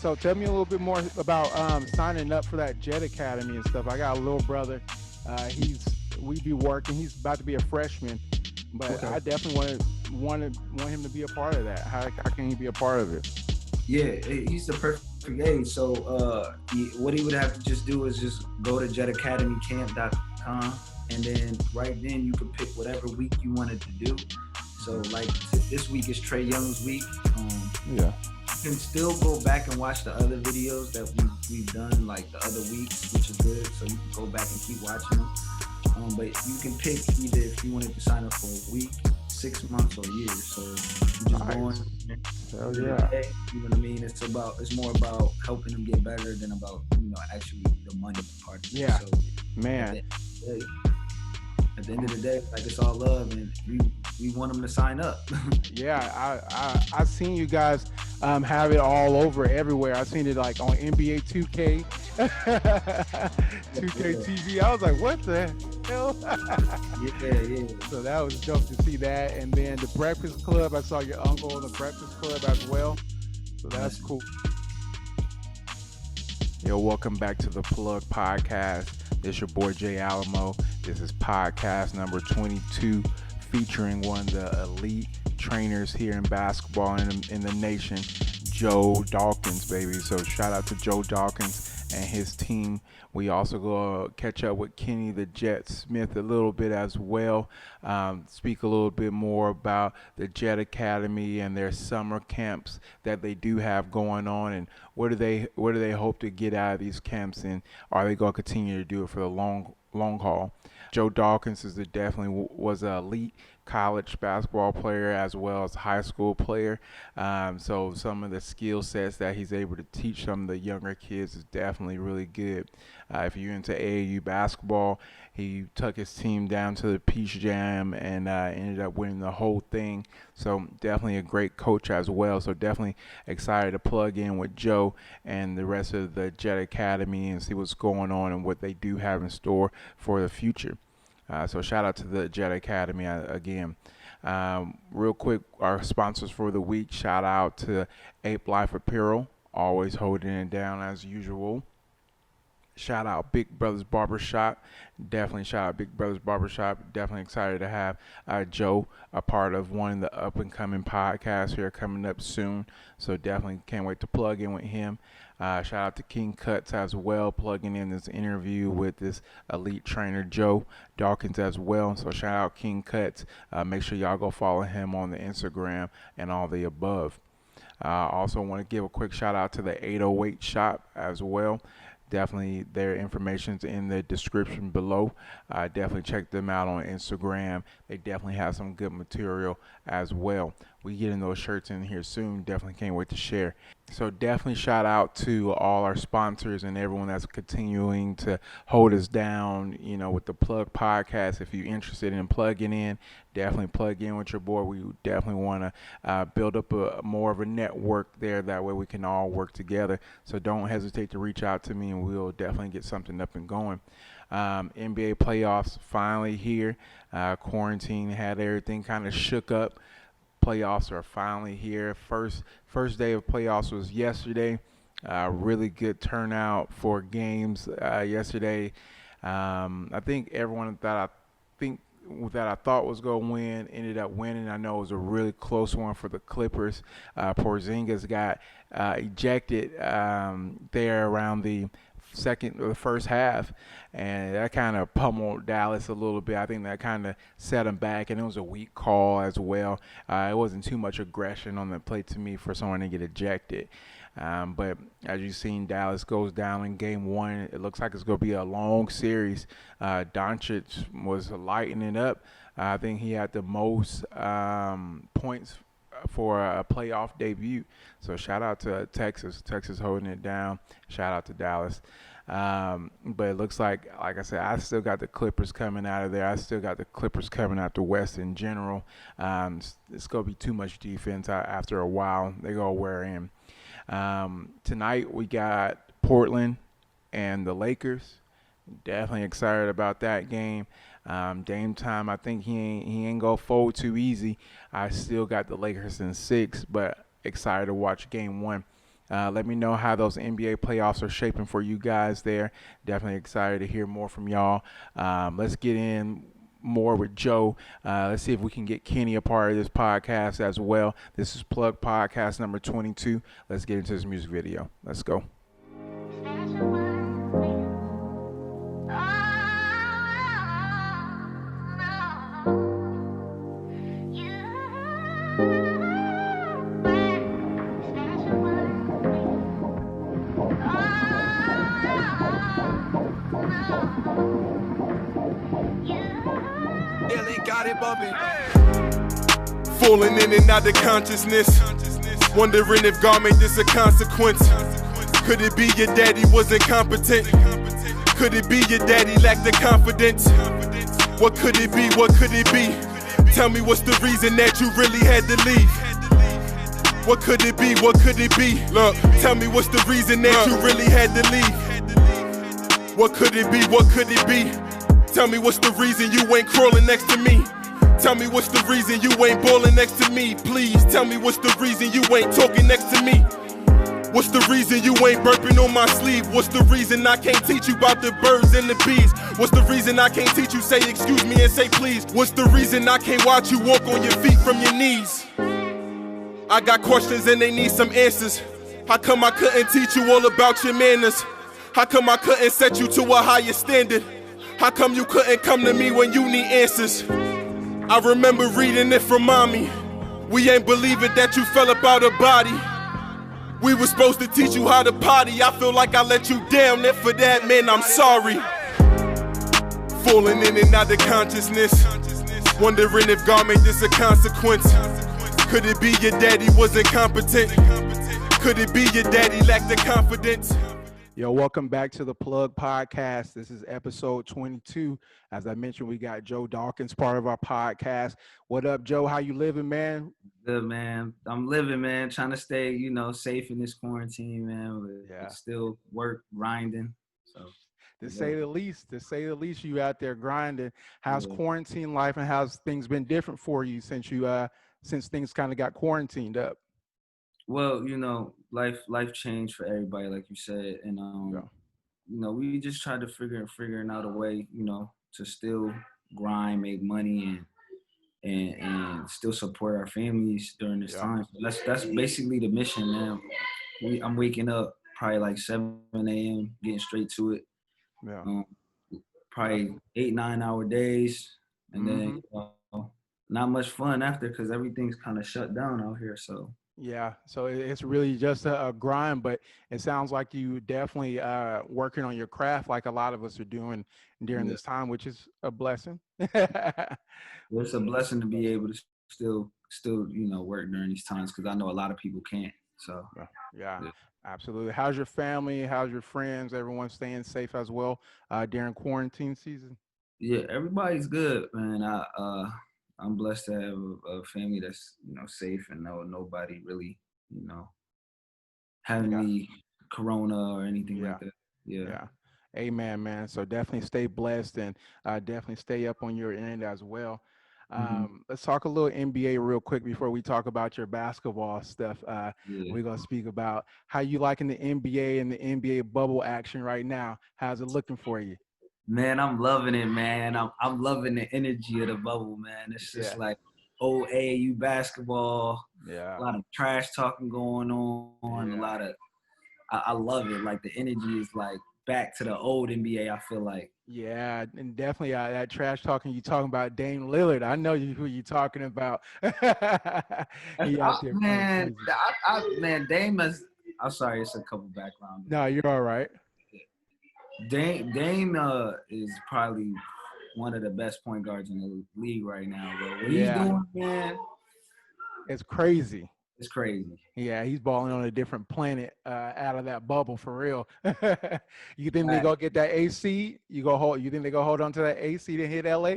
So tell me a little bit more about signing up for that Jet Academy and stuff. I got a little brother. He's we be working. He's about to be a freshman, but Okay. I definitely want him to be a part of that. How can he be a part of it? Yeah, he's the perfect age. So what he would have to just do is just go to jetacademycamp.com, and then right then you could pick whatever week you wanted to do. So like this week is Trey Young's week. Yeah. You can still go back and watch the other videos that we've done like the other weeks, which is good. So you can go back and keep watching them. But you can pick either if you wanted to sign up for a week, 6 months, or a year. So you just go Nice. in Hell the yeah. day. You know what I mean? It's more about helping them get better than about actually the money part of it. Yeah. So at Man. the, day, at the end of the day, like it's all love, and we want them to sign up. Yeah, I seen you guys have it all over everywhere. I seen it like on NBA 2K, 2K Yeah, TV. I was like, what the hell? yeah, yeah. So that was dope to see that. And then the Breakfast Club, I saw your uncle in the Breakfast Club as well. So that's Listen, cool. Yo, welcome back to the Plug Podcast. This your boy Jay Alamo. This is podcast number 22, featuring one of the elite trainers here in basketball in the nation, Joe Dawkins, baby. So shout out to Joe Dawkins and his team. We also go catch up with Kenny the Jet Smith a little bit as well. Speak a little bit more about the Jet Academy and their summer camps that they do have going on, and what do they hope to get out of these camps, and are they going to continue to do it for the long haul? Joe Dawkins definitely was an elite college basketball player as well as high school player. So some of the skill sets that he's able to teach some of the younger kids is definitely really good. If you're into AAU basketball, he took his team down to the Peach Jam and ended up winning the whole thing. So definitely a great coach as well. So definitely excited to plug in with Joe and the rest of the Jet Academy and see what's going on and what they do have in store for the future. So shout out to the Jet Academy again. Real quick, our sponsors for the week. Shout out to APE Life Apparel, always holding it down as usual. Shout out Big Brothers Barbershop. Definitely shout out Big Brothers Barbershop. Definitely excited to have Joe a part of one of the up and coming podcasts here coming up soon. So definitely can't wait to plug in with him. Shout out to King Cutz as well, plugging in this interview with this elite trainer Joe Dawkins as well. So shout out King Cutz. Make sure y'all go follow him on the Instagram and all the above. Also want to give a quick shout out to the 808 shop as well. Definitely their information's in the description below. Definitely check them out on Instagram. They definitely have some good material as well. We getting those shirts in here soon. Definitely can't wait to share. So definitely shout out to all our sponsors and everyone that's continuing to hold us down, with the Plug Podcast. If you're interested in plugging in, definitely plug in with your boy. We definitely want to build up more of a network there. That way we can all work together. So don't hesitate to reach out to me, and we'll definitely get something up and going. NBA playoffs finally here. Quarantine had everything kind of shook up. Playoffs are finally here. First day of playoffs was yesterday. Really good turnout for games yesterday. I think everyone think that I thought was going to win ended up winning. I know it was a really close one for the Clippers. Porzingis got ejected there around the second or the first half, and that kind of pummeled Dallas a little bit. I think that kind of set them back, and it was a weak call as well. It wasn't too much aggression on the play to me for someone to get ejected. But as you've seen, Dallas goes down in game one. It looks like it's going to be a long series. Doncic was lighting it up. I think he had the most points for a playoff debut. So shout out to Texas. Texas holding it down. Shout out to Dallas. But it looks like I said, I still got the Clippers coming out of there. I still got the Clippers coming out the West in general. It's going to be too much defense after a while. They're going to wear in. Tonight we got Portland and the Lakers. Definitely excited about that game. Dame time, I think he ain't gonna fold too easy. I still got the Lakers in 6, but excited to watch game one. Let me know how those NBA playoffs are shaping for you guys there. Definitely excited to hear more from y'all. Let's get in more with Joe. Let's see if we can get Kenny a part of this podcast as well. This is Plug Podcast number 22. Let's get into this music video. Let's go. Falling in and out of consciousness, wondering if God made this a consequence. Could it be your daddy was incompetent? Could it be your daddy lacked the confidence? What could it be? What could it be? Tell me what's the reason that you really had to leave? What could it be? What could it be? Look, tell me what's the reason that you really had to leave? What could it be? What could it be? Tell me what's the reason you ain't crawling next to me? Tell me what's the reason you ain't ballin' next to me? Please tell me what's the reason you ain't talking next to me? What's the reason you ain't burping on my sleeve? What's the reason I can't teach you about the birds and the bees? What's the reason I can't teach you say excuse me and say please? What's the reason I can't watch you walk on your feet from your knees? I got questions and they need some answers. How come I couldn't teach you all about your manners? How come I couldn't set you to a higher standard? How come you couldn't come to me when you need answers? I remember reading it from mommy. We ain't believe it that you fell up out of body. We were supposed to teach you how to potty. I feel like I let you down, and for that, man, I'm sorry. Falling in and out of consciousness, wondering if God made this a consequence. Could it be your daddy was incompetent? Could it be your daddy lacked the confidence? Yo, welcome back to the Plug Podcast. This is episode 22. As I mentioned, we got Joe Dawkins, part of our podcast. What up, Joe? How you living, man? Good, man. I'm living, man. Trying to stay, safe in this quarantine, man. But still work, grinding. So, to say the least, you out there grinding. How's quarantine life, and how's things been different for you since things kind of got quarantined up? Well, life changed for everybody, like you said, and we just tried to figuring out a way, to still grind, make money, and still support our families during this time. So that's basically the mission, man. I'm waking up probably like 7 a.m., getting straight to it. Yeah. Probably 8-9 hour days, and then not much fun after because everything's kind of shut down out here. So. Yeah, so it's really just a grind, but it sounds like you definitely working on your craft like a lot of us are doing during this time, which is a blessing. It's a blessing to be able to still work during these times because I know a lot of people can't. So yeah, absolutely. How's your family? How's your friends? Everyone staying safe as well during quarantine season? Yeah, everybody's good, man. I'm blessed to have a family that's, safe and nobody really, having any corona or anything like that. Yeah. Amen, man. So definitely stay blessed and definitely stay up on your end as well. Let's talk a little NBA real quick before we talk about your basketball stuff. We're going to speak about how you liking the NBA and the NBA bubble action right now. How's it looking for you? Man, I'm loving it, man. I'm loving the energy of the bubble, man. It's just like old AAU basketball. Yeah. A lot of trash talking going on. A lot of I love it. Like the energy is like back to the old NBA, I feel like. Yeah, and definitely that trash talking you talking about Dame Lillard. I know who you talking about. He out there man, Dame is. I'm sorry, it's a couple background. No, you're all right. Dame is probably one of the best point guards in the league right now, bro. What he's doing, man, it's crazy. It's crazy. Yeah, he's balling on a different planet out of that bubble for real. You think they go get that AC? You think they go hold on to that AC to hit LA?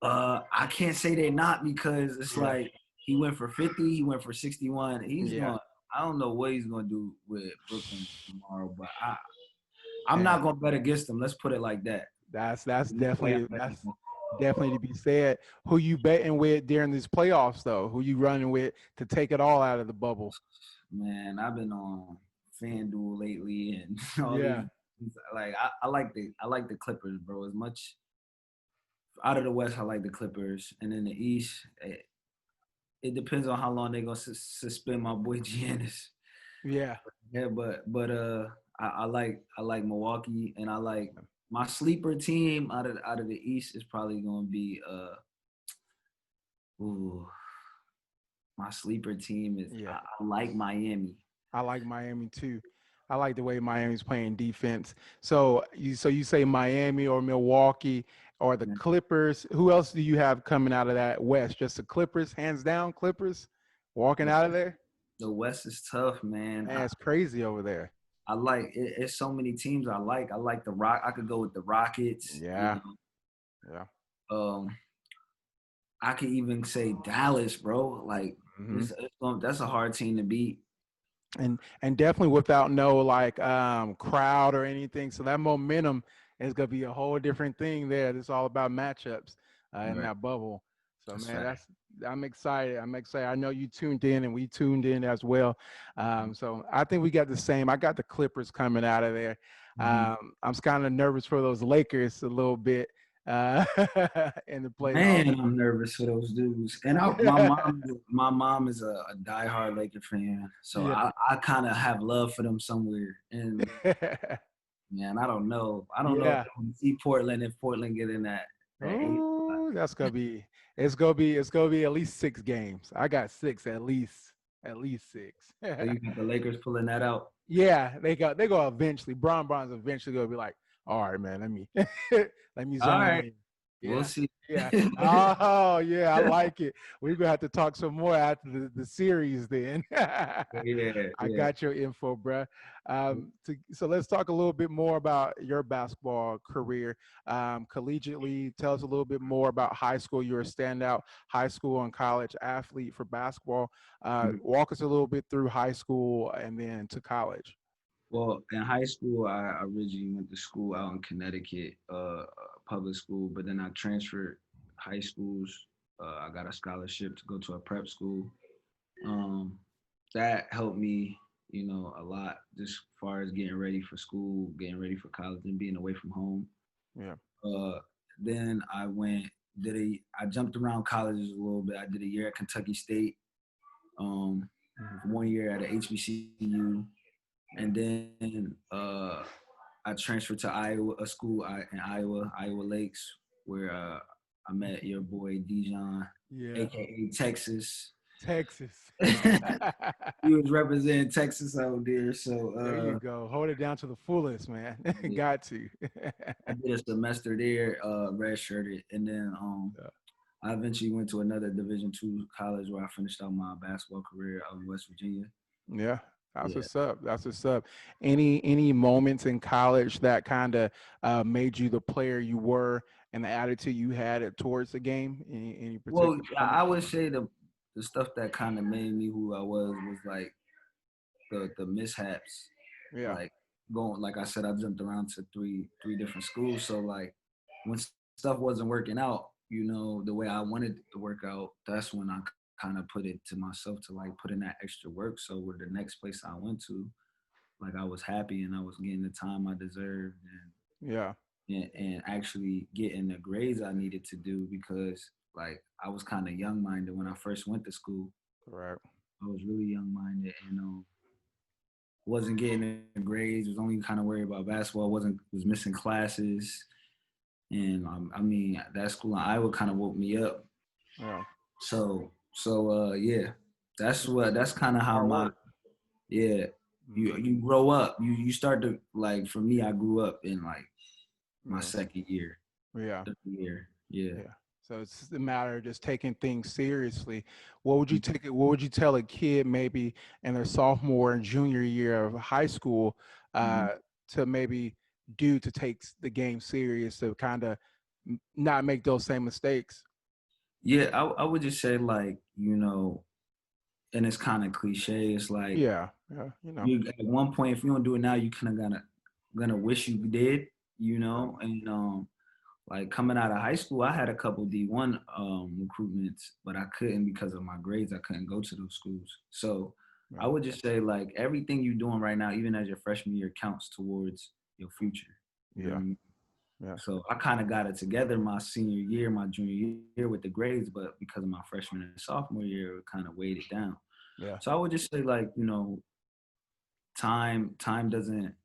I can't say they're not because it's like he went for 50, he went for 61. He's going. I don't know what he's gonna do with Brooklyn tomorrow, but I'm not gonna bet against him. Let's put it like that. That's definitely to be said. Who you betting with during these playoffs though? Who you running with to take it all out of the bubble? Man, I've been on FanDuel lately and all Yeah. these. Like I like the Clippers, bro. As much out of the West, I like the Clippers, and in the East, it depends on how long they're gonna suspend my boy Giannis. Yeah. Yeah, but I like Milwaukee, and I like my sleeper team out of the East is probably gonna be ooh, my sleeper team is Yeah. I like Miami. I like Miami too. I like the way Miami's playing defense. So you say Miami or Milwaukee or the Yeah. Clippers. Who else do you have coming out of that West? Just the Clippers, hands down, Clippers walking The, out of there? the West is tough, man. Man, it's crazy over there. I like it, it's so many teams I like. I like the Rock. I could go with the Rockets. Yeah. Yeah. Um, I could even say Dallas, bro. Like Hmm. that's a hard team to beat. And definitely without no like crowd or anything. So that momentum is gonna be a whole different thing there. It's all about matchups in Right. that bubble. So That's man, fact. I'm excited. I'm excited. I know you tuned in and we tuned in as well. So I think we got the same. I got the Clippers coming out of there. Mhm. I'm kind of nervous for those Lakers a little bit uh, in the playoffs. Man, I'm nervous for those dudes. And my mom is a diehard Laker fan, so Yeah. I kind of have love for them somewhere. And man, I don't know if Yeah. I can see Portland if Portland get in that eight. Oh, that's gonna be it's gonna be at least 6 games. I got six at least six. So you got the Lakers pulling that out. Yeah, they go eventually. Bron's eventually gonna be like, all right, man, let me let me All zone right, in. we'll Yeah, see. yeah. Oh, yeah, I like it. We're gonna have to talk some more after the series then. Yeah, I got your info, bruh. So let's talk a little bit more about your basketball career. Collegiately, tell us a little bit more about high school. You're a standout high school and college athlete for basketball. yeah. Walk us a little bit through high school and then to college. Well, in high school, I originally went to school out in Connecticut, public school, but then I transferred high schools. I got a scholarship to go to a prep school. Um, that helped me, a lot just far as getting ready for school, getting ready for college, and being away from home. Yeah. Uh, then I jumped around colleges a little bit. I did a year at Kentucky State, um, Mhm. 1 year at a HBCU, and then I transferred to Iowa, a school in Iowa Lakes, where I met your boy Dijon, Yeah. aka Texas. Texas. He was representing Texas out there, There you so go. Hold it down to the fullest, man. yeah, Got to. I did a semester there, redshirted, and then Yeah. I eventually went to another Division II college where I finished out my basketball career out in West Virginia. Yeah, that's Yeah. what's up. That's what's up. Any moments in college that kind of made you the player you were and the attitude you had towards the game? Any Well, particular I moments? would say the stuff that kind of made me who I was like the mishaps, Yeah. like going like I said, I jumped around to three different schools. So like when stuff wasn't working out, the way I wanted it to work out, that's when I kind of put it to myself to like put in that extra work. So with the next place I went to, like I was happy and I was getting the time I deserved Yeah. and actually getting the grades I needed to do because like I was kind of young minded when I first went to school. Correct. I was really young minded and wasn't getting the grades. Was only kind of worried about basketball. Was missing classes, and I mean that school in Iowa kind of woke me up. Yeah. Yeah, that's kind of how Hard my work. yeah. You Hmm. you grow up. You start to like for me. I grew up in like my Yeah. second year, Yeah. third year. Yeah. Yeah. So it's just a matter of just taking things seriously. What would you tell a kid maybe in their sophomore and junior year of high school Mm-hmm. uh, to maybe do to take the game serious to kind of not make those same mistakes? Yeah, I would just say like and it's kind of cliche. It's like Yeah. Yeah. you at one point, if you don't do it now, you kind of gonna wish you did, Yeah. and like coming out of high school, I had a couple D1 recruitments, but I couldn't because of my grades. I couldn't go to those schools. So I would just say like everything you're doing right now, even as your freshman year, counts towards your future. You know what Yeah. I mean? Yeah. So I kind of got it together my senior year, my junior year with the grades, but because of my freshman and sophomore year, it kind of weighed it down. Yeah. So I would just say like, time doesn't,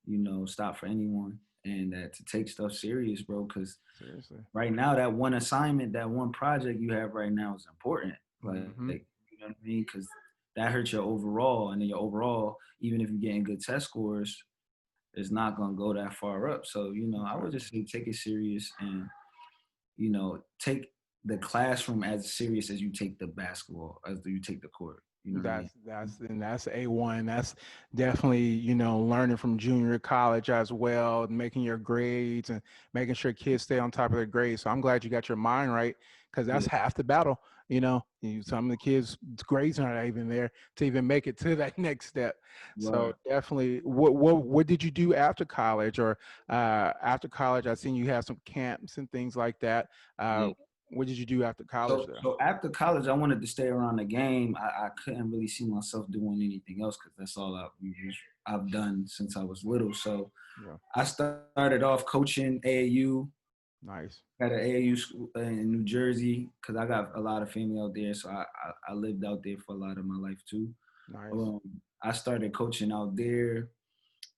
stop for anyone, and that to take stuff serious, bro, because Seriously. right now that one assignment, that one project you have right now is important. Like, Mm-hmm. you know what I mean? Because that hurts your overall, and then your overall, even if you're getting good test scores, it's not gonna go that far up. So, I would just say take it serious, and take the classroom as serious as you take the basketball, as you take the court. You know what I mean? That's A1. That's definitely, learning from junior college as well, making your grades and making sure kids stay on top of their grades. So I'm glad you got your mind right, because that's Yeah. half the battle. Some of the kids' grades aren't even there to even make it to that next step. So Right. definitely, what did you do after college? Or after college, I seen you have some camps and things like that. Yeah. What did you do after college So, there? so after college, I wanted to stay around the game. I couldn't really see myself doing anything else because that's all I've done since I was little. So Yeah, I started off coaching AAU nice, at an AAU school in New Jersey because I got a lot of family out there. So I lived out there for a lot of my life too. nice. Um, I started coaching out there,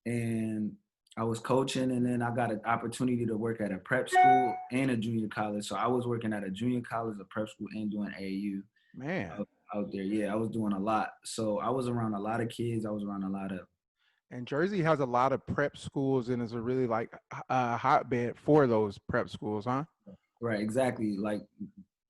and I was coaching, and then I got an opportunity to work at a prep school and a junior college. So I was working at a junior college, a prep school, and doing AAU Man, out there. Yeah, I was doing a lot. So I was around a lot of kids. I was around a lot of and Jersey has a lot of prep schools and is a really like hotbed for those prep schools, huh? right, exactly. Like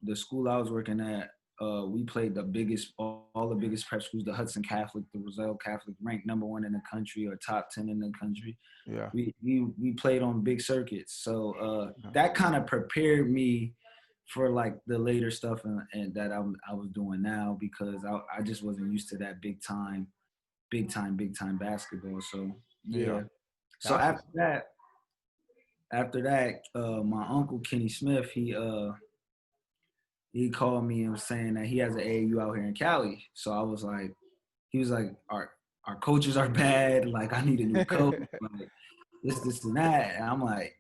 the school I was working at, we played the biggest, all the biggest prep schools, the Hudson Catholic, the Roselle Catholic, ranked #1 in the country or top 10 in the country. Yeah, We played on big circuits, so yeah, that kind of prepared me for like the later stuff and that I was doing now because I just wasn't used to that big time basketball. So yeah. yeah. So That's what's, after that, my uncle Kenny Smith, he called me and was saying that he has an AAU out here in Cali. So I was like, he was like, our coaches are bad. Like I need a new coach. Like this and that. And I'm like,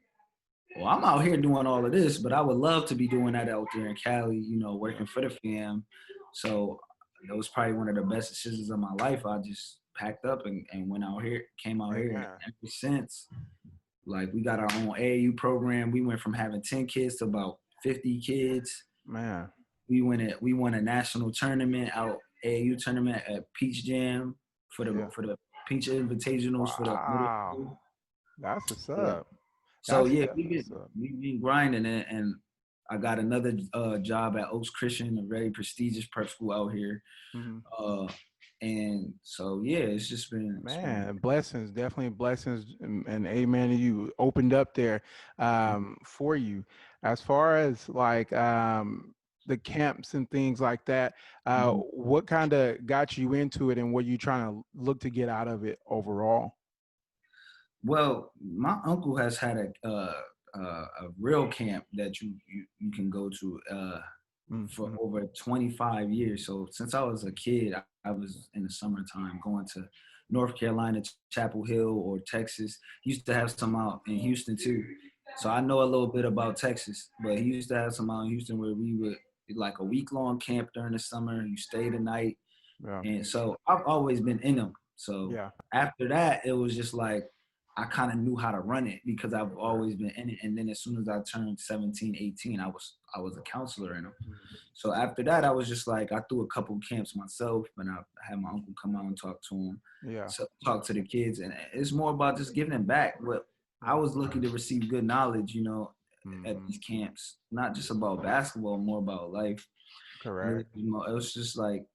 well, I'm out here doing all of this, but I would love to be doing that out there in Cali, yeah, working for the fam. So that was probably one of the best decisions of my life. I just packed up and went out here, came out here. And amen, ever since, like we got our own AAU program. We went from having 10 kids to about 50 kids. man. We won a national tournament out AAU tournament at Peach Jam Yeah. for the Peach Invitationals for the middle Wow, school. that's what's Yeah. up. So That's yeah, definitely what's up. we been grinding it, and I got another job at Oaks Christian, a very prestigious prep school out here. Mhm. Uh, and so yeah, it's been Man, blessings, definitely blessings, and amen. You opened up there for you. As far as like the camps and things like that, Mhm. what kind of got you into it, and what you trying to look to get out of it overall? Well, my uncle has had a real camp that you can go to for Mm-hmm. over 25 years. So since I was a kid, I was in the summertime going to North Carolina, Chapel Hill, or Texas. He used to have some out in Houston too. So I know a little bit about Texas, but he used to have some out in Houston where we would like a week long camp during the summer. You stay the night, Yeah, and so I've always been in them. So yeah, after that, it was just like I kind of knew how to run it because I've yeah. always been in it. And then as soon as I turned 17, 18, I was a counselor in them. Mhm. So after that, I was just like I threw a couple camps myself, and I had my uncle come out and talk to them, Yeah, so talk to the kids, and it's more about just giving them back. But I yeah. was lucky to receive good knowledge, at Hmm. these camps, not just about basketball, more about life. And Correct. it was just like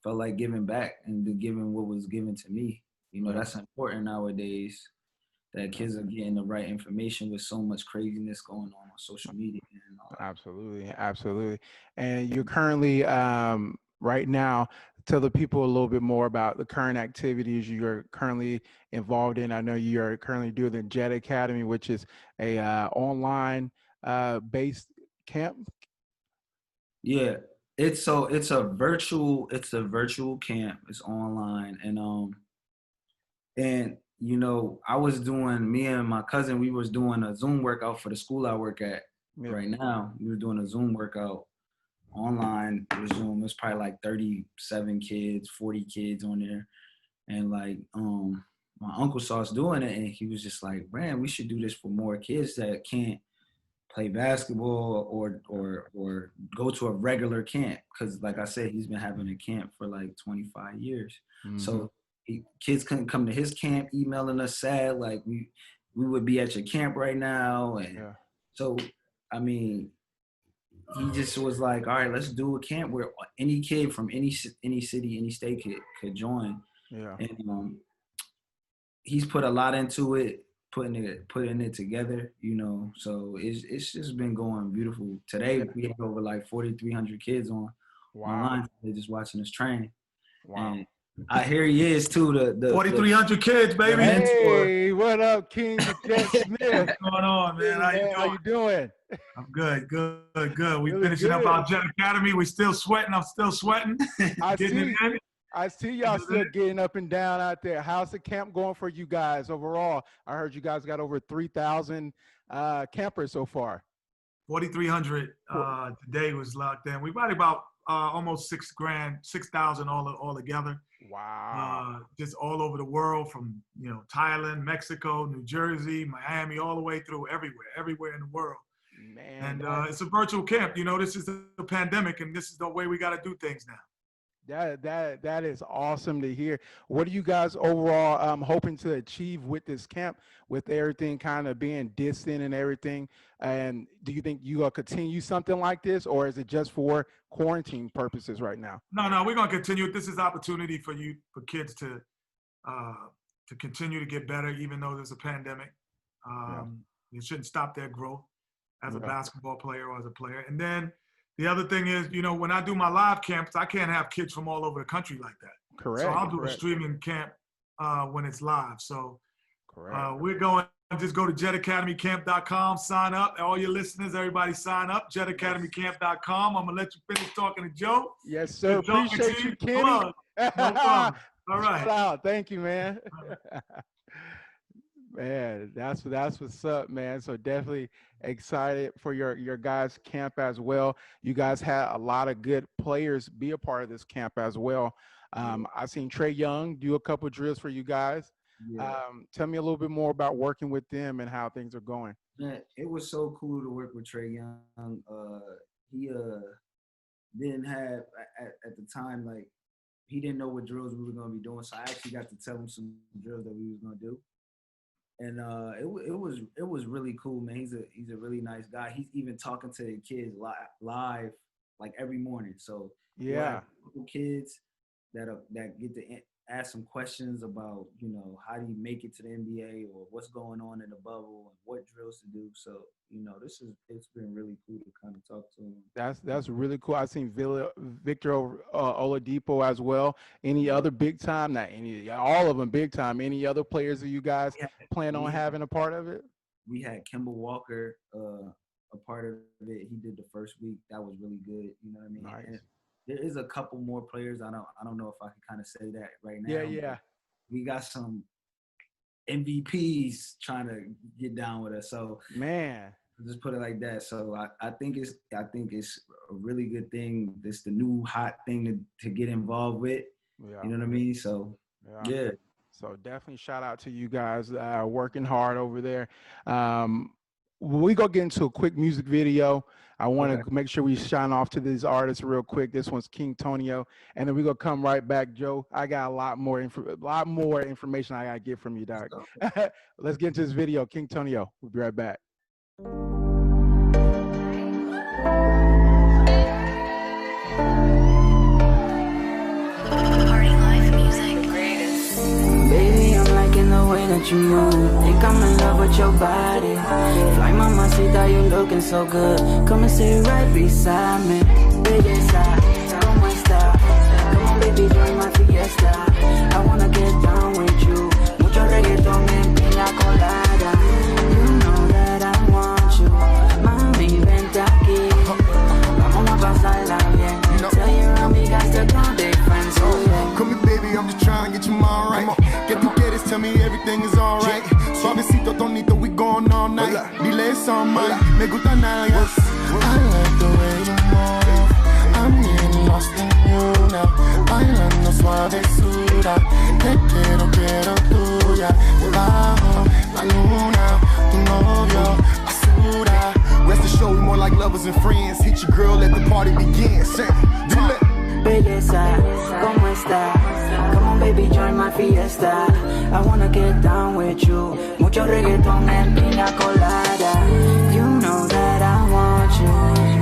felt like giving back and giving what was given to me. Yeah, That's important nowadays that yeah. kids are getting the right information with so much craziness going on social media and all that. Absolutely, absolutely. And you're currently, right now, tell the people a little bit more about the current activities you're currently involved in. I know you're currently doing the Jet Academy, which is a online based camp. Yeah, It's a virtual camp. It's online, and you know, me and my cousin, we was doing a Zoom workout for the school I work at right now. We were doing a Zoom workout online with Zoom. It's probably like 37 kids, 40 kids on there. And like, my uncle saw us doing it and he was just like, man, we should do this for more kids that can't play basketball or go to a regular camp. Cause like I said, he's been having a camp for like 25 years. Mm-hmm. So kids couldn't come to his camp, emailing us sad, like we would be at your camp right now. And so, I mean, he just was like, all right, let's do a camp where any kid from any city, any state could join. Yeah. And he's put a lot into it, putting it together, you know. So it's just been going beautiful. Today we had over like 4,300 kids online. They're just watching us train. Wow. And I hear he is too. The 4,300 kids, baby. Hey, what up, King Jet Smith? What's going on, man? How you doing? I'm good. We finishing up our Jet Academy. We still sweating. I'm still sweating. I see y'all still getting up and down out there. How's the camp going for you guys overall? I heard you guys got over 3,000 campers so far. 4,300 today was locked in. We probably about almost 6,000 all together. Wow. Just all over the world, from Thailand, Mexico, New Jersey, Miami, all the way through everywhere in the world. Man, and it's a virtual camp. This is the pandemic, and this is the way we got to do things now. That is awesome to hear. What are you guys overall hoping to achieve with this camp, with everything kind of being distant and everything? And do you think you will continue something like this, or is it just for quarantine purposes right now? No, we're gonna continue. This is opportunity for kids to continue to get better, even though there's a pandemic. It shouldn't stop their growth as a basketball player or as a player. And then the other thing is, when I do my live camps, I can't have kids from all over the country like that. Correct. So I'll do a streaming camp when it's live. So we're going, just go to jetacademycamp.com, sign up. All your listeners, everybody sign up, jetacademycamp.com. I'm going to let you finish talking to Joe. Yes, sir. Appreciate you, Kenny. No problem. All right. Shout out. Thank you, man. Man, that's what's up, man. So definitely excited for your guys' camp as well. You guys had a lot of good players be a part of this camp as well. I've seen Trey Young do a couple of drills for you guys. Yeah. Tell me a little bit more about working with them and how things are going. Man, it was so cool to work with Trey Young. He didn't have at the time, like, he didn't know what drills we were going to be doing, so I actually got to tell him some drills that we was going to do. And it was really cool, man. He's a really nice guy. He's even talking to the kids live like every morning. So kids that get to ask some questions about how do you make it to the NBA or what's going on in the bubble and what drills to do. So it's been really cool to kind of talk to him. That's really cool. I've seen Victor Oladipo as well. Any other big time? Not any, all of them big time. Any other players that you guys plan on having a part of it? We had Kemba Walker a part of it. He did the first week. That was really good. You know what I mean? Nice. And there is a couple more players. I don't know if I can kind of say that right now. Yeah. We got some MVPs trying to get down with us. So man, just put it like that. So I think it's a really good thing. It's the new hot thing to get involved with. Yeah. You know what I mean? So yeah. So definitely shout out to you guys working hard over there. We go get into a quick music video. I want to make sure we shine off to these artists real quick. This one's King Tonyo, and then we're gonna come right back, Joe. I got a lot more information I gotta get from you, Doc. Let's get into this video. King Tonyo. We'll be right back. The way that you move, think I'm in love with your body. Fly mamacita, you looking so good. Come and sit right beside me. Belleza, como está? Come on, baby, join my fiesta. I wanna get down with you. Mucho reggaeton and Pina Colada. You know that I want you. Mami, vente aquí. Vamos a pasarla bien. everything is alright. Suavecito, tonito, we going all night. Dile some man, me gusta nalgas. I like the way you move. I'm getting lost in you now. Bailando suavecita. Te quiero tuya. Debajo la luna, tu novio, basura. Rest assured, we more like lovers and friends. Hit your girl, let the party begin. Dile. Belleza, ¿cómo está? Come on, baby, join my fiesta. I wanna get down with you. Mucho reggaeton and Pina Colada. You know that I want you.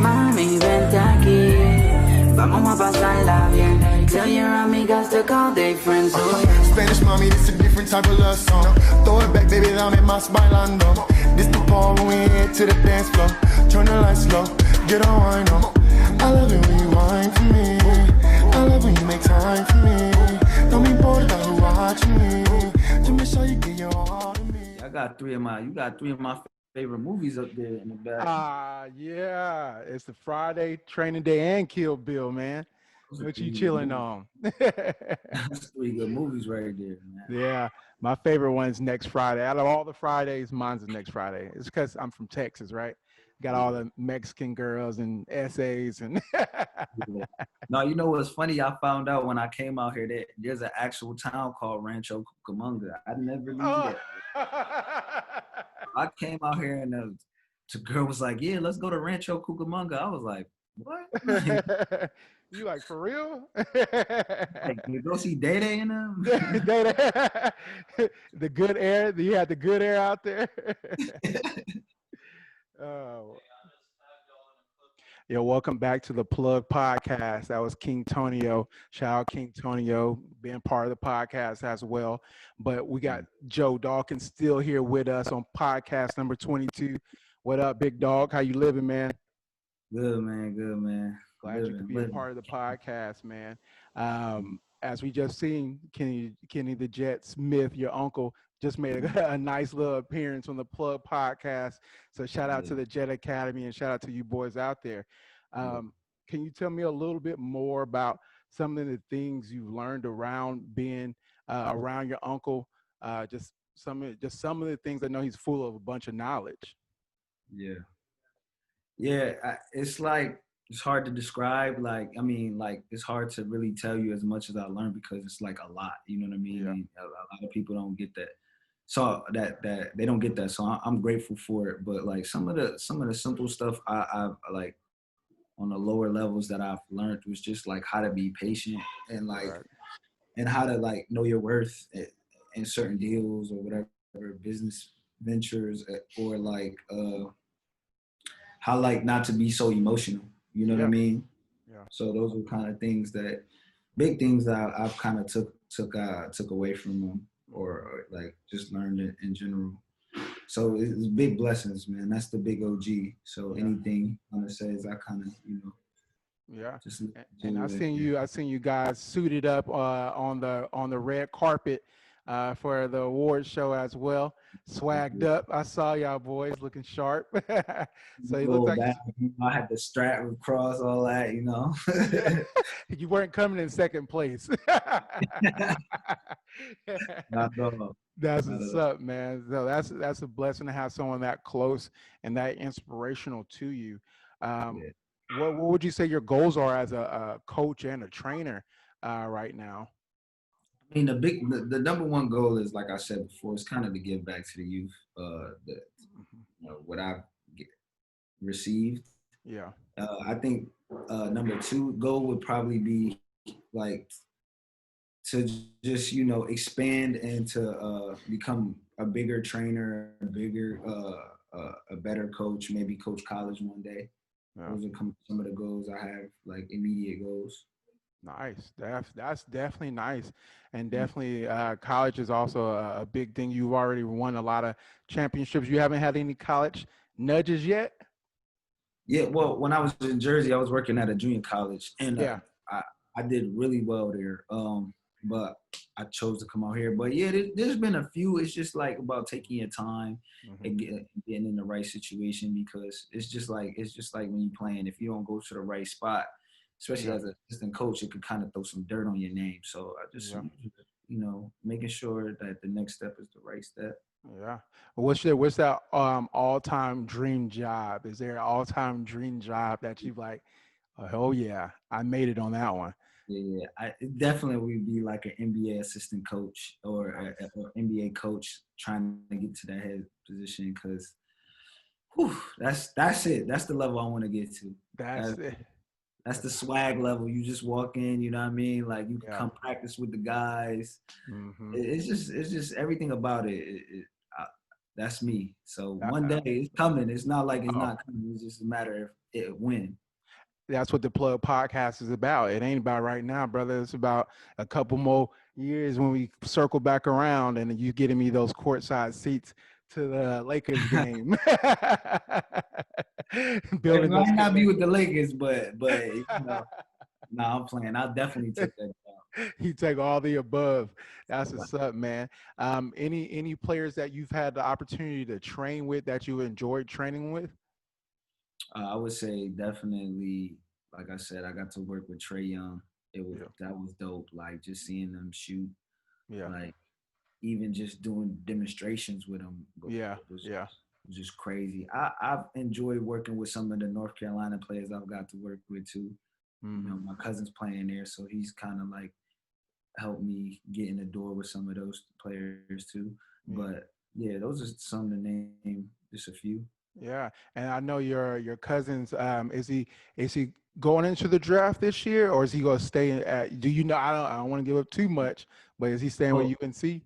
Mami, vente aquí. Vamos a pasarla bien. Tell your amigas to call their friends. Oh, yeah. Spanish mommy, this a different type of love song. Throw it back, baby, dame más bailando. This the part when we head to the dance floor. Turn the lights low, get on wine on. I love it when you whine for me. I love when you make time for me. Don't be bored about who watching me. Just make sure you get your all to me. You got three of my favorite movies up there in the back. Yeah. It's the Friday, Training Day, and Kill Bill, man. What you chilling on? That's 3 good movies right there, man. Yeah. My favorite one's next Friday. Out of all the Fridays, mine's the next Friday. It's because I'm from Texas, right? Got all the Mexican girls and essays and No, you know what's funny? I found out when I came out here that there's an actual town called Rancho Cucamonga. I never knew that. I came out here and the girl was like, "Yeah, let's go to Rancho Cucamonga." I was like, "What?" You like, for real? Like, you go see Day Day in them? The good air. You had the good air out there. Oh. Yo, welcome back to the Plug Podcast. That was King Tonyo. Shout out King Tonyo, being part of the podcast as well. But we got Joe Dawkins still here with us on podcast number 22. What up, big dog? How you living, man? Good, man. Glad you could be a part of the podcast, man. As we just seen, Kenny the Jet Smith, your uncle, just made a nice little appearance on the Plug Podcast. So shout out to the Jet Academy and shout out to you boys out there. Can you tell me a little bit more about some of the things you learned around being around your uncle? Just some of the things. I know he's full of a bunch of knowledge. It's hard to describe. It's hard to really tell you as much as I learned because it's like a lot. You know what I mean? Yeah. A lot of people don't get that. So that they don't get that. So I'm grateful for it. But like some of the simple stuff I've like on the lower levels that I've learned was just like how to be patient and and how to like know your worth in certain deals or whatever business ventures or like how like not to be so emotional. You know what I mean? Yeah. So those are kind of big things that I've kind of took away from them or like just learned it in general. So it's big blessings, man. That's the big OG. So anything I'm gonna say is I kind of, Yeah. Just and I seen you guys suited up on the red carpet for the award show as well. Swagged up. I saw y'all boys looking sharp. So it looked like I had the strap across all that, You weren't coming in second place. Not at all. That's what's up, man. So that's a blessing to have someone that close and that inspirational to you. What would you say your goals are as a coach and a trainer right now? I mean, the number one goal is, like I said before, is kind of to give back to the youth, what I've received. Yeah. I think number 2 goal would probably be like to just, expand and to become a bigger trainer, a better coach, maybe coach college one day. Yeah. Those are some of the goals I have, like immediate goals. Nice. That's definitely nice. And definitely college is also a big thing. You've already won a lot of championships. You haven't had any college nudges yet? Yeah, well, when I was in Jersey, I was working at a junior college, and I did really well there. But I chose to come out here. But yeah, there's been a few. It's just like about taking your time and getting in the right situation, because it's just like when you're playing. If you don't go to the right spot, especially as an assistant coach, it could kind of throw some dirt on your name. So I just, making sure that the next step is the right step. Yeah. What's that all-time dream job? Is there an all-time dream job that you've like, oh yeah, I made it on that one? Yeah, it definitely would be like an NBA assistant coach or a NBA coach trying to get to that head position because that's it. That's the level I want to get to. That's it. That's the swag level. You just walk in, you know what I mean? Like you can Yeah. come practice with the guys. Mm-hmm. It's just everything about it. That's me. So Uh, one day it's coming. It's not like it's oh, not coming. It's just a matter of it when. that's what the Plug Podcast is about. It ain't about right now, brother. It's about a couple more years when we circle back around and you getting me those courtside seats to the Lakers game. It Building those might not be connections. with the Lakers, but no, I'm playing. I'll definitely take that job. You take all the above. That's what's up, man. Any players that you've had the opportunity to train with that you enjoyed training with? I would say definitely, like I said, I got to work with Trey Young. That was dope. Like just seeing them shoot, Yeah. like even just doing demonstrations with them. Yeah. Was Yeah. just crazy. I've enjoyed working with some of the North Carolina players I've got to work with too. Mm-hmm. My cousin's playing there, so he's kind of like helped me get in the door with some of those players too. But yeah, those are some to name, just a few. Yeah, and I know your cousins. Is he going into the draft this year, or is he going to stay at? Do you know? I don't want to give up too much, but is he staying with Oh, UNC?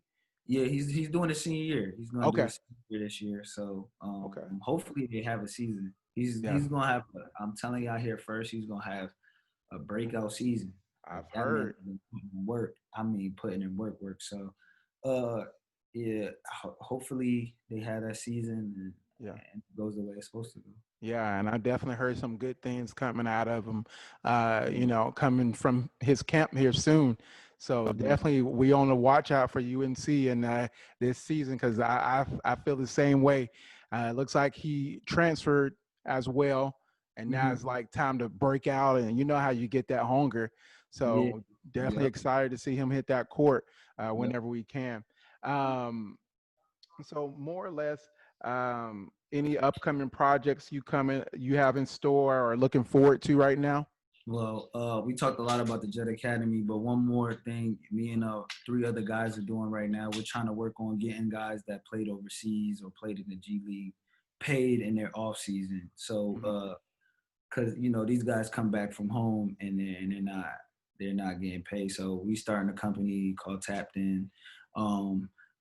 yeah, he's doing a senior year. He's going to do Okay. a senior year this year. So Okay. hopefully they have a season. He's going to have. I'm telling y'all here first. He's going to have a breakout season. I've That heard. man putting in work. I mean, putting in work. So, yeah. Hopefully they have that season and it goes the way it's supposed to go. Yeah, and I definitely heard some good things coming out of him. Coming from his camp here soon. So definitely we on the watch out for UNC and this season because I feel the same way. It looks like he transferred as well, and now it's like time to break out. And you know how you get that hunger. So definitely excited to see him hit that court whenever we can. So more or less, any upcoming projects you have in store or looking forward to right now? Well, we talked a lot about the Jet Academy, but one more thing me and 3 other guys are doing right now, we're trying to work on getting guys that played overseas or played in the G League paid in their off season. So, because these guys come back from home and they're not getting paid. So we starting a company called Tapped In,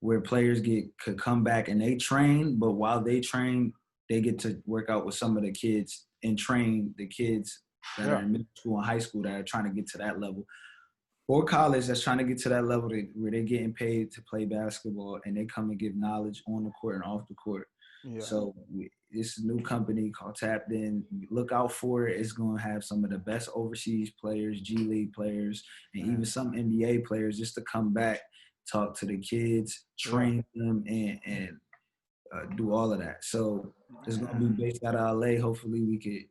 where players could come back and they train, but while they train, they get to work out with some of the kids and train the kids that are in middle school and high school that are trying to get to that level, or college that's trying to get to that level where they're getting paid to play basketball and they come and give knowledge on the court and off the court. Yeah. So this new company called Tapped In. Look out for it. It's going to have some of the best overseas players, G League players, and even some NBA players just to come back, talk to the kids, train them, and do all of that. So it's going to be based out of LA. Hopefully we could,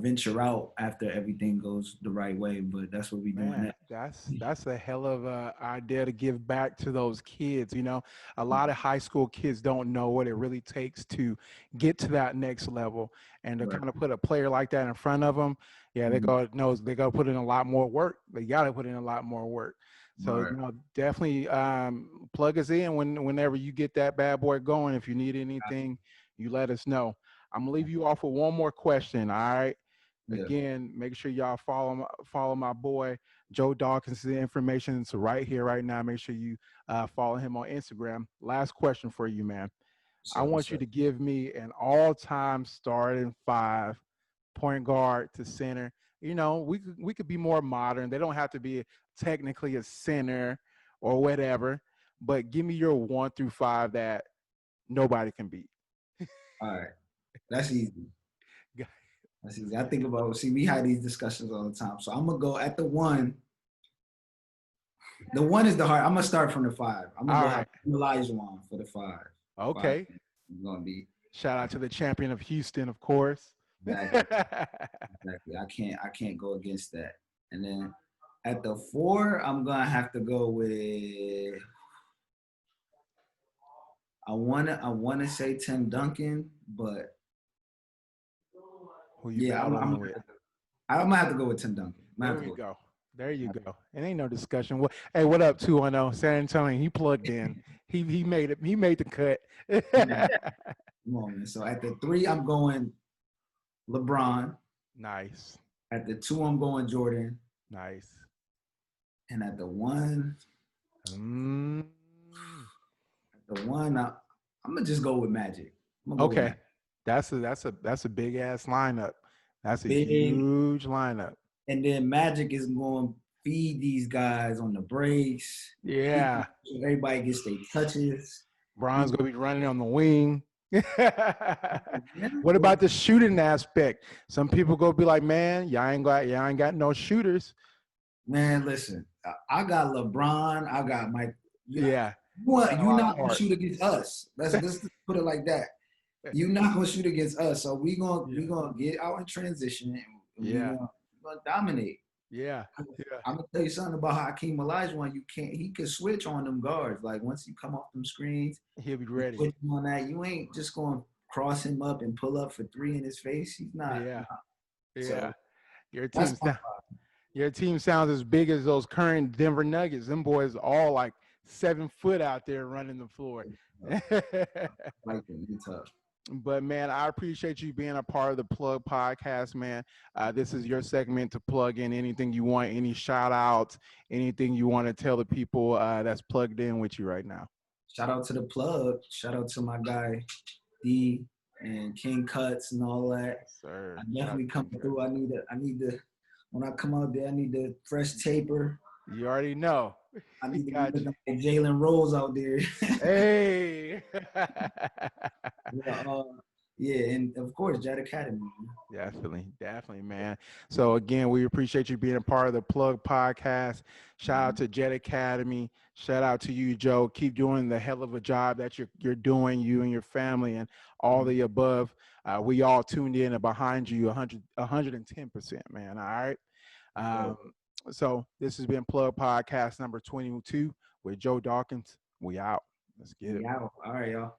venture out after everything goes the right way, but that's what we're doing next. That's a hell of a idea to give back to those kids. A lot of high school kids don't know what it really takes to get to that next level, and to kind of put a player like that in front of them, they go put in a lot more work. They got to put in a lot more work. So definitely plug us in whenever you get that bad boy going. If you need anything, you let us know. I'm gonna leave you off with one more question. All right. Again, make sure y'all follow my boy Joe Dawkins. The information is right here, right now. Make sure you follow him on Instagram. Last question for you, man. I want you to give me an all-time starting 5, point guard to center. We could be more modern. They don't have to be technically a center or whatever, but give me your 1 through 5 that nobody can beat. All right. That's easy. That's easy. I think about, we had these discussions all the time. So I'm going to go at the 1. The 1 is the hard. I'm going to start from the 5. I'm going to have Elijah Wan for the 5. Okay. 5. It's going to be. Shout out to the champion of Houston, of course. Exactly. I can't go against that. And then At the 4, I'm gonna have to go with. I wanna say Tim Duncan, but Who you battling with? I'm gonna have to go with Tim Duncan. There we go. There you go. It ain't no discussion. Hey, what up, 210? San Antonio, he plugged in. He made it. He made the cut. Come on, man. So at the 3, I'm going LeBron. Nice. At the 2, I'm going Jordan. Nice. And at the 1, I'm gonna just go with Magic. Okay. That's a big ass lineup. That's a huge lineup. And then Magic is going to feed these guys on the breaks. Yeah. Everybody gets their touches. Bron's going to be running on the wing. What about the shooting aspect? Some people go be like, man, y'all ain't got no shooters. Man, listen, I got LeBron. I got Mike. Yeah. What? You're not going to shoot against us. Let's put it like that. You're not going to shoot against us. So we gonna get out in transition. And we're gonna dominate. Yeah. I'm gonna tell you something about Hakeem Olajuwon. He can switch on them guards. Like once you come off them screens, he'll be ready. Switch on that. You ain't just gonna cross him up and pull up for 3 in his face. He's not. Yeah. So, your team sounds as big as those current Denver Nuggets. Them boys all like 7 foot out there running the floor. Like it's tough. But, man, I appreciate you being a part of the Plug Podcast, man. This is your segment to plug in anything you want, any shout-outs, anything you want to tell the people that's plugged in with you right now. Shout out to the plug. Shout out to my guy, D, and King Cutz and all that. Yes, sir. I definitely come through. I need to, when I come out there, I need the fresh taper. You already know. I need to get like Jalen Rose out there. Hey. Yeah, and of course, Jet Academy. Definitely, man. So again, we appreciate you being a part of the Plug Podcast. Shout out to Jet Academy. Shout out to you, Joe. Keep doing the hell of a job that you're doing, you and your family, and all the above. We all tuned in and behind you 110%, man. All right. So this has been Plug Podcast number 22 with Joe Dawkins. We out. Let's get it. All right, y'all.